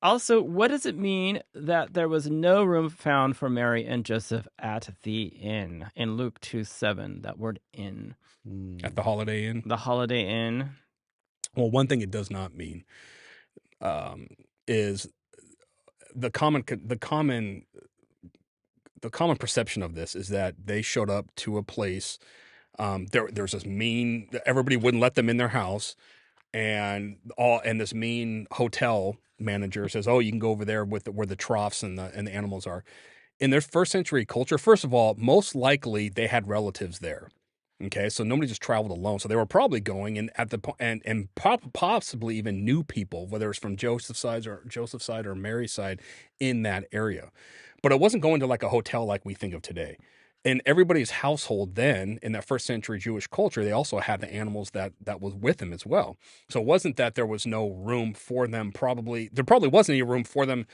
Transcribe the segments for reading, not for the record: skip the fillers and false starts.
Also, what does it mean that there was no room found for Mary and Joseph at the inn in Luke 2:7? That word "inn," At the Holiday Inn. the Holiday Inn. Well, one thing it does not mean is the common perception of this is that they showed up to a place. There's this mean. Everybody wouldn't let them in their house, and this mean hotel manager says, "Oh, you can go over there with where the troughs and the animals are." In their first century culture, first of all, most likely they had relatives there. Okay, so nobody just traveled alone. So they were probably going and possibly even knew people, whether it's from Joseph's side or Mary's side, in that area. But it wasn't going to like a hotel like we think of today. In everybody's household then, in that first century Jewish culture, they also had the animals that was with them as well. So it wasn't that there was no room for them. There probably wasn't any room for them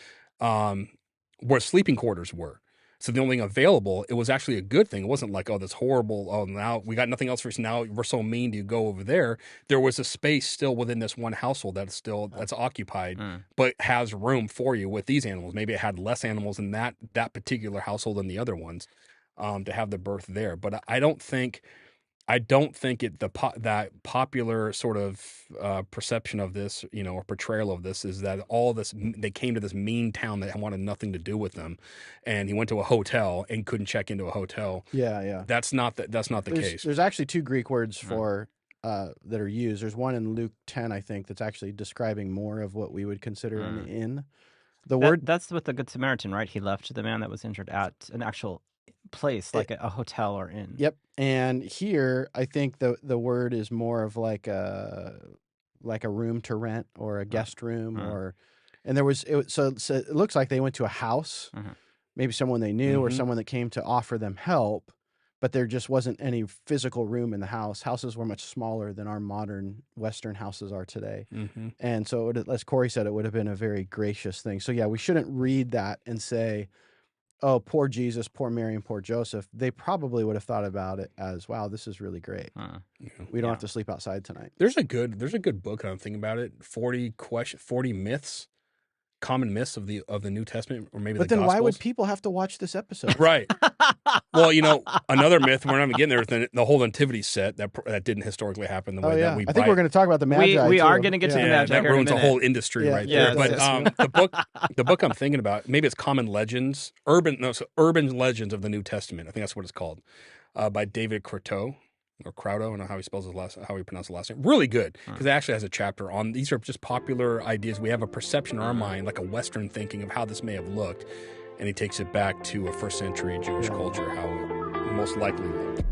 where sleeping quarters were. So the only thing available, it was actually a good thing. It wasn't like, oh, that's horrible. Oh, now we got nothing else for us. Now we're so mean to go over there. There was a space still within this one household that's occupied, but has room for you with these animals. Maybe it had less animals in that particular household than the other ones to have the birth there. But I don't think that popular sort of perception of this, or portrayal of this is that all this they came to this mean town that wanted nothing to do with them, and he went to a hotel and couldn't check into a hotel. Yeah. That's not the case. There's actually two Greek words for that are used. There's one in Luke 10, I think, that's actually describing more of what we would consider an inn. That's with the Good Samaritan, right? He left the man that was injured at an actual place, like a hotel or inn. Yep. And here, I think the word is more of like a room to rent or a guest room so it looks like they went to a house, maybe someone they knew or someone that came to offer them help, but there just wasn't any physical room in the house. Houses were much smaller than our modern Western houses are today. And so, as Cory said, it would have been a very gracious thing. So yeah, we shouldn't read that and say, oh, poor Jesus, poor Mary, and poor Joseph. They probably would have thought about it as, wow, this is really great. We don't have to sleep outside tonight. There's a good book. I'm thinking about it. 40 myths, common myths of the New Testament, or maybe. But the then Gospels. Why would people have to watch this episode? Right. Well, another myth. We're not even getting there. The whole nativity set that didn't historically happen the way that we. I think we're going to talk about the Magi. We are going to get to the Magi. That ruins a whole industry right there. But the book I'm thinking about, maybe it's Common Legends, Urban Legends of the New Testament. I think that's what it's called, by David Croteau. Or Crowdo, I don't know how he pronounced the last name. Really good, because it actually has a chapter on these are just popular ideas. We have a perception in our mind, like a Western thinking of how this may have looked, and he takes it back to a first century Jewish culture, how it most likely looked.